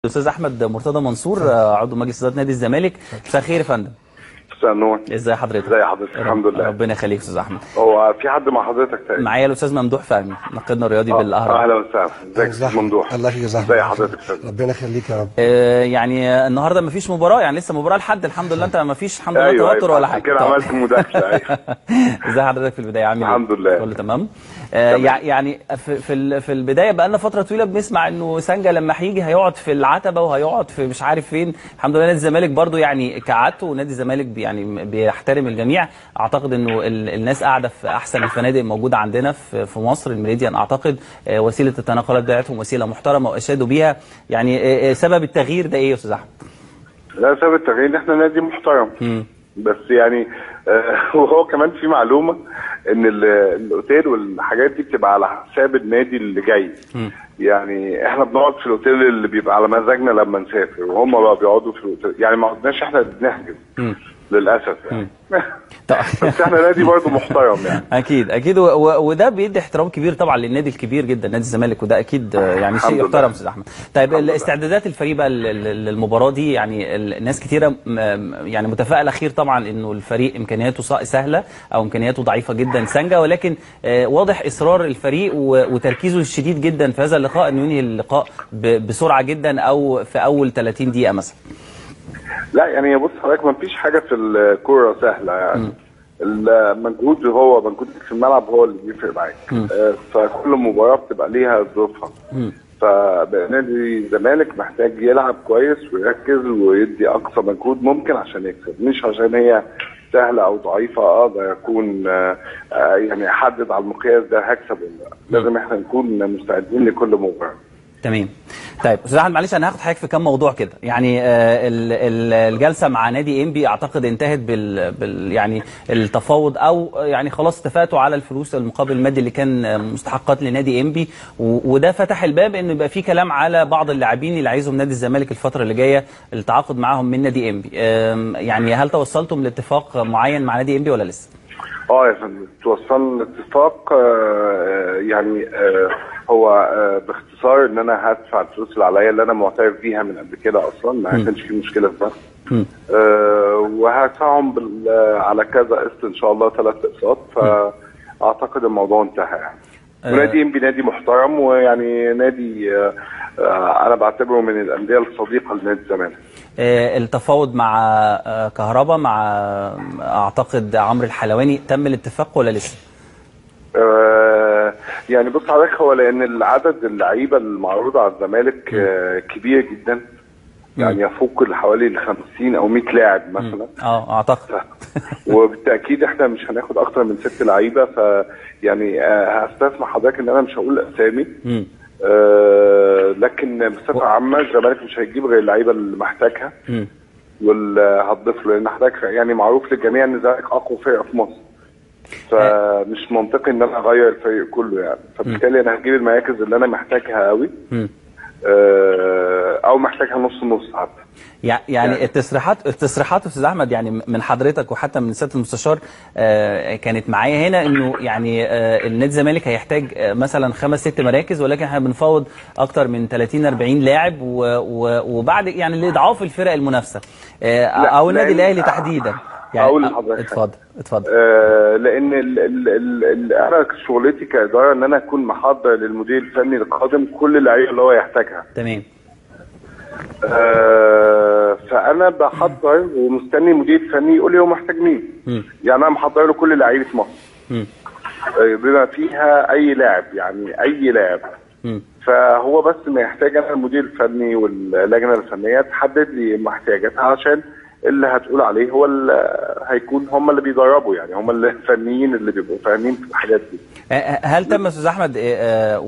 الاستاذ احمد مرتضى منصور عضو مجلس اداره نادي الزمالك. مساء الخير يا فندم. مساء النور. ازي حضرتك؟ ازي حضرتك؟ الحمد لله. ربنا يخليك استاذ احمد. هو في حد مع حضرتك تاني؟ معايا الاستاذ ممدوح فهمي ناقدنا الرياضي بالاهرام. اهلا وسهلا. ازيك يا ممدوح؟ الله يخليك. ازي حضرتك يا ربنا يخليك يا رب. يعني النهارده ما فيش مباراه، يعني لسه مباراه لحد الحمد لله. انت ما فيش الحمد لله توتر ولا حاجه كده عملت مداخله. ايوه. ازي حضرتك في البدايه؟ عامل ايه؟ الحمد لله كله تمام. يعني في البدايه بقى لنا فتره طويله بنسمع انه سانجا لما هيجي هيقعد في العتبه وهيقعد في مش عارف فين. الحمد لله نادي الزمالك برضو يعني كعادته، ونادي الزمالك يعني بيحترم الجميع. اعتقد انه الناس قاعده في احسن الفنادق موجوده عندنا في مصر، الميريديان. اعتقد وسيله التنقلات بتاعتهم وسيله محترمه واشادوا بيها. يعني سبب التغيير ده ايه يا استاذ احمد؟ لا، سبب التغيير ان احنا نادي محترم. بس يعني وهو كمان في معلومه ان الاوتيل والحاجات دي بتبقى على حساب النادي اللي جاي. يعني احنا بنقعد في الاوتيل اللي بيبقى على مزاجنا لما نسافر، وهم بقى بيقعدوا في الاوتيل. يعني ما قعدناش احنا بنحجز للاسف يعني. بس احنا نادي برضه محترم يعني. اكيد وده بيدي احترام كبير طبعا للنادي الكبير جدا نادي الزمالك، وده اكيد يعني شيء يحترم استاذ احمد. طيب الاستعدادات الفريق بقى للمباراه دي، يعني الناس كتيره يعني متفائله خير طبعا انه الفريق امكانياته سهله او امكانياته ضعيفه جدا سانجا، ولكن واضح اصرار الفريق وتركيزه الشديد جدا في هذا اللقاء انه ينهي اللقاء بسرعه جدا او في اول 30 دكه مثلا. لا يعني بص حضرتك، ما فيش حاجه في الكوره سهله يعني. المجهود هو مجهود في الملعب هو اللي بيفرق معاك. فكل مباراه بتبقى ليها ظروفها. فنادي الزمالك محتاج يلعب كويس ويركز ويدي اقصى مجهود ممكن عشان يكسب، مش عشان هي سهله او ضعيفه اقدر اكون يعني احدد على المقياس ده هكسب ولا لا. لازم احنا نكون مستعدين لكل مباراه. تمام. طيب استاذ احمد معلش انا هاخد حضرتك في كام موضوع كده. يعني الجلسه مع نادي انبي اعتقد انتهت بال يعني التفاوض، او يعني خلاص اتفقتوا على الفلوس المقابل المادي اللي كان مستحقات لنادي انبي، وده فتح الباب انه يبقى في كلام على بعض اللاعبين اللي عايزهم نادي الزمالك الفتره اللي جايه التعاقد معاهم من نادي انبي. يعني هل توصلتم لاتفاق معين مع نادي انبي ولا لسه؟ يا فندم توصلنا لاتفاق. يعني هو باختصار ان انا هدفع الفلوس اللي عليا اللي انا معترف بيها من قبل كده اصلا، ما كانش في مشكله في ده. وهدفعهم على كذا قسط ان شاء الله 3 اقساط. فاعتقد الموضوع انتهى يعني. ونادي انبي نادي محترم، ويعني نادي انا بعتبره من الانديه الصديقه لنادي الزمالك. التفاوض مع كهربا مع اعتقد عمرو الحلواني تم الاتفاق ولا لسه؟ يعني بص حضرتك، هو لان العدد اللعيبه المعروضه على الزمالك كبير جدا، يعني يفوق حوالي 50 او 100 لاعب مثلا. اعتقد. وبالتاكيد احنا مش هناخد اكتر من 6 لعيبه. فيعني هستسمح حضرتك ان انا مش هقول اسامي. لكن بصفه عامه الزمالك مش هيجيب غير اللعيبه اللي محتاجها واللي هتضيف له، لان حضرتك يعني معروف للجميع ان الزمالك اقوى فرقه في مصر. فمش منطقي ان انا اغير الفريق كله يعني. فبالتالي انا هجيب المراكز اللي انا محتاجها قوي، او محتاجها نص نص حتى. يعني التصريحات استاذ احمد يعني من حضرتك وحتى من سياده المستشار كانت معايا هنا انه يعني النادي الزمالك هيحتاج مثلا 5 6 مراكز، ولكن احنا بنفاوض اكتر من 30 40 لاعب وبعد يعني لاضعاف الفرق المنافسه او النادي الاهلي تحديدا. يعني اقول لحضرتك اتفضل. لان انا شغلتي كاداره ان انا اكون محضر للمدير الفني القادم كل اللعيبه اللي هو يحتاجها. تمام. فانا بحضر ومستني المدير الفني يقول لي هو محتاج مين. يعني انا محضر له كل لعيبه مصر بما فيها اي لاعب، يعني اي لاعب. فهو بس ما يحتاج انا المدير الفني واللجنه الفنيه تحدد لي محتاجاتها، عشان اللي هتقول عليه هو اللي هيكون هم اللي بيدربوا، يعني هم الفنيين اللي بيبقوا فاهمين في الحاجات دي. هل تم استاذ احمد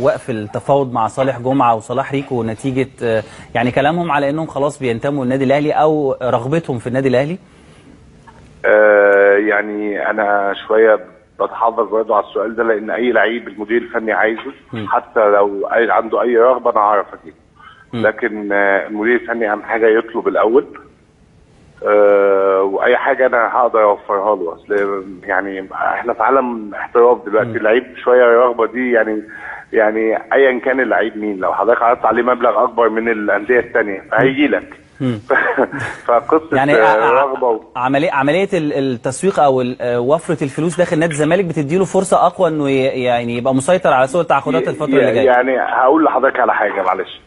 وقف التفاوض مع صالح جمعه وصلاح ريكو نتيجه يعني كلامهم على انهم خلاص بينتموا للنادي الاهلي او رغبتهم في النادي الاهلي؟ يعني انا شويه بتحفظ برضه على السؤال ده، لان اي لعيب المدير الفني عايزه حتى لو عنده اي رغبه انا هعرف اجيبه. لكن المدير الفني اهم حاجه يطلب الاول. واي حاجه انا هقدر اوفرها له. اصل يعني احنا في عالم احتراف دلوقتي، اللعيب شويه الرغبه دي يعني يعني ايا كان اللعيب مين، لو حضرتك عرضت عليه مبلغ اكبر من الانديه الثانيه فهيجي لك. فقصه يعني رغبه عمليه التسويق او وفره الفلوس داخل نادي الزمالك بتديله فرصه اقوى انه يعني يبقى مسيطر على سوق التعاقدات الفتره اللي جايه. يعني هقول لحضرتك على حاجه معلش،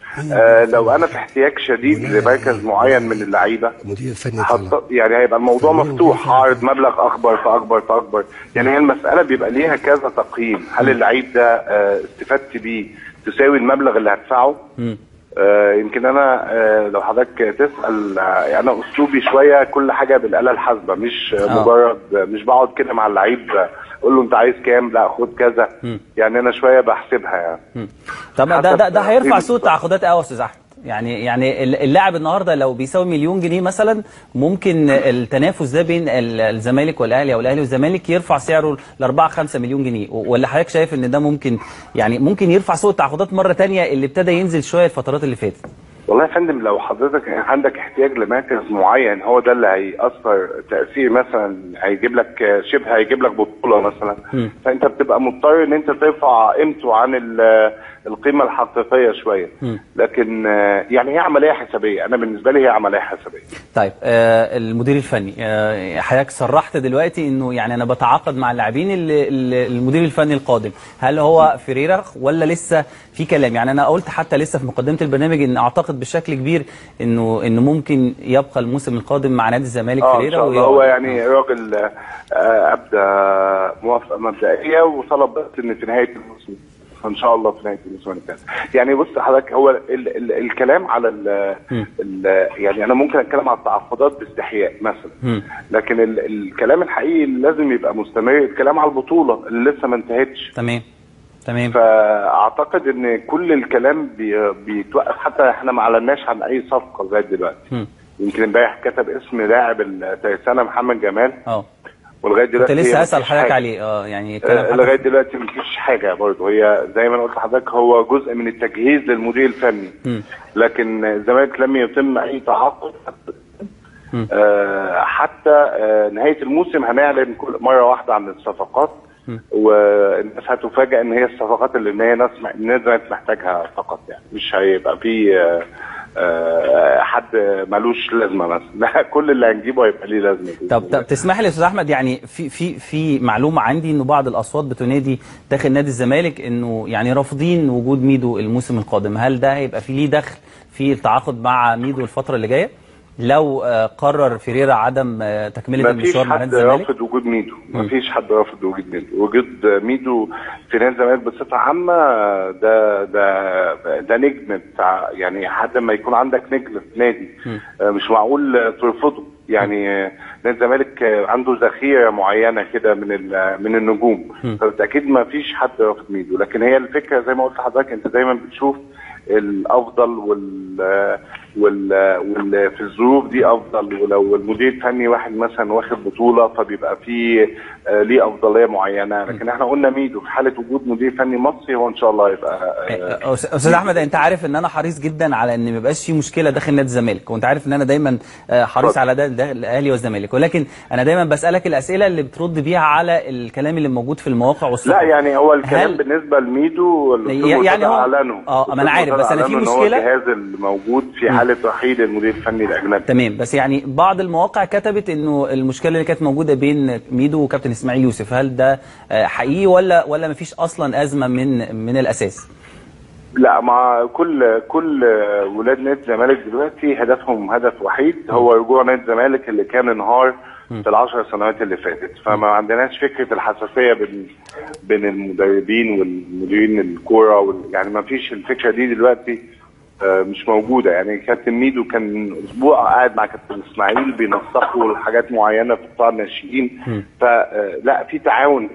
لو انا في احتياج شديد لمركز معين من اللعيبه يعني هيبقى الموضوع مفتوح، هعرض مبلغ اكبر فاكبر فاكبر. يعني هي المساله بيبقى ليها كذا تقييم، هل اللعيب ده استفدت بيه تساوي المبلغ اللي هدفعه؟ يمكن انا لو حضرتك تسال، يعني انا اسلوبي شويه كل حاجه بالاله الحاسبه، مش مجرد مش بقعد كده مع اللعيب اقول له انت عايز كام، لا خد كذا. يعني انا شويه بحسبها يعني. طب ده هيرفع سوق التعاقدات قوي يا استاذ احمد. يعني اللاعب النهارده لو بيساوي مليون جنيه مثلا، ممكن التنافس ده بين الزمالك والاهلي او الاهلي والزمالك يرفع سعره ل 4-5 مليون جنيه، ولا حضرتك شايف ان ده ممكن يرفع سوق التعاقدات مره ثانيه اللي ابتدى ينزل شويه الفترات اللي فاتت؟ والله يا فندم لو حضرتك عندك احتياج لمركز معين هو ده اللي هيأثر تأثير، مثلا هيجيب لك هيجيب لك بطولة مثلا، فانت بتبقى مضطر ان انت ترفع قيمته عن القيمة الحقيقية شوية. لكن يعني هي عملية حسابية، انا بالنسبة لي هي عملية حسابية. طيب المدير الفني، حضرتك صرحت دلوقتي انه يعني انا بتعاقد مع اللاعبين المدير الفني القادم، هل هو فيريرا ولا لسه في كلام؟ يعني انا قلت حتى لسه في مقدمة البرنامج ان اعتقد بشكل كبير انه ممكن يبقى الموسم القادم مع نادي الزمالك فيريرا. هو يعني راجل ابدا موافقه مبدئيه وطلب بس ان في نهايه الموسم، ان شاء الله في نهايه الموسم الثاني. يعني بص حضرتك، هو الكلام على يعني انا ممكن اتكلم على التعاقدات باستحياء مثلا، لكن الكلام الحقيقي اللي لازم يبقى مستمر الكلام على البطوله اللي لسه ما انتهتش. تمام. فاعتقد ان كل الكلام بيتوقف، حتى احنا ما اعلناش عن اي صفقه لغايه دلوقتي. يمكن امبارح كتب اسم لاعب الترسانه محمد جمال، ولغايه دلوقتي كنت لسه اسال حضرتك عليه. يعني لغايه دلوقتي مفيش حاجه برضه، هي زي ما انا قلت لحضرتك هو جزء من التجهيز للمدير الفني. لكن الزمالك لم يتم اي تعاقد حتى نهايه الموسم. هنعلن كل مره واحده عن الصفقات، والناس هتفاجئ ان هي الصفقات اللي الناس محتاجها فقط، يعني مش هيبقى في حد ملوش لازمه مثلا، لا كل اللي هنجيبه هيبقى ليه لازمه. طب تسمح لي يا استاذ احمد، يعني في معلومه عندي انه بعض الاصوات بتنادي داخل نادي الزمالك انه يعني رافضين وجود ميدو الموسم القادم، هل ده هيبقى في ليه دخل في التعاقد مع ميدو الفتره اللي جايه لو قرر فيريرا عدم تكمله المشوار مع نادي الزمالك؟ مفيش حد رافض وجود ميدو، مفيش حد رافض وجود ميدو في نادي الزمالك بصفه عامه. ده نجم بتاع، يعني حد ما يكون عندك نجم في نادي مش معقول ترفضه. يعني نادي الزمالك عنده ذخيره معينه كده من النجوم، فبالتاكيد ما فيش حد رافض ميدو. لكن هي الفكره زي ما قلت لحضرتك، انت دايما بتشوف الافضل في الظروف دي افضل، ولو المدير الفني واحد مثلا واخد بطوله فبيبقى فيه ليه افضليه معينه. لكن احنا قلنا ميدو في حاله وجود مدير فني مصري هو ان شاء الله يبقى استاذ احمد، انت عارف ان انا حريص جدا على ان ما يبقاش في مشكله داخل نادي الزمالك، وانت عارف ان انا دايما حريص على ده الاهلي والزمالك، ولكن انا دايما بسالك الاسئله اللي بترد بيها على الكلام اللي موجود في المواقع والصحف. لا يعني هو الكلام بالنسبه لميدو يعني هو اعلنه ما انا عارف، بس انا في مشكله الجهاز الموجود في حاله رحيل المدير الفني الاجنبي. تمام، بس يعني بعض المواقع كتبت انه المشكله اللي كانت موجوده بين ميدو وكابتن اسماعيل يوسف، هل ده حقيقي ولا مفيش اصلا ازمه من الاساس؟ لا، مع كل ولاد نادي الزمالك دلوقتي هدفهم هدف وحيد، هو رجوع نادي الزمالك اللي كان انهار في ال10 سنوات اللي فاتت. فما عندناش فكره الحساسيه بين المدربين والمديرين الكوره يعني ما فيش الفكره دي دلوقتي، مش موجوده. يعني كابتن ميدو كان اسبوع قاعد مع كابتن اسماعيل بينسقوا حاجات معينه في قطاع الناشئين، فلا في تعاون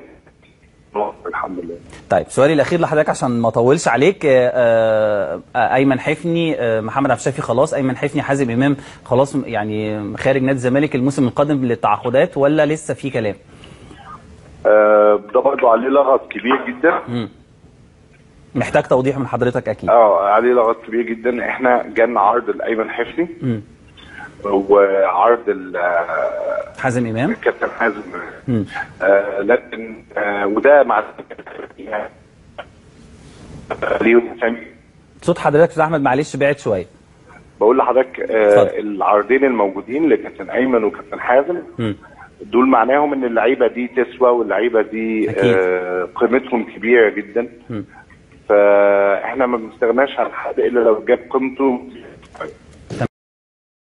الحمد لله. طيب سؤالي الاخير لحضرتك عشان ما اطولش عليك، ايمن حفني، محمد عبد الشافي خلاص، ايمن حفني، حازم امام خلاص يعني خارج نادي الزمالك الموسم القادم للتعاقدات ولا لسه في كلام؟ ده برضه عليه لغط كبير جدا. محتاج توضيح من حضرتك اكيد. عليه لغط كبير جدا. احنا جالنا عرض لايمن حفني وعرض حازم امام، كابتن حازم امام، لكن وده مع ليهم اسامي. صوت حضرتك يا استاذ احمد معلش بعد شويه. بقول لحضرتك العرضين الموجودين لكابتن ايمن وكابتن حازم دول معناهم ان اللعيبه دي تسوى، واللعيبه دي قيمتهم كبيره جدا. فاحنا ما بنستغناش عن حد الا لو جاب قيمته.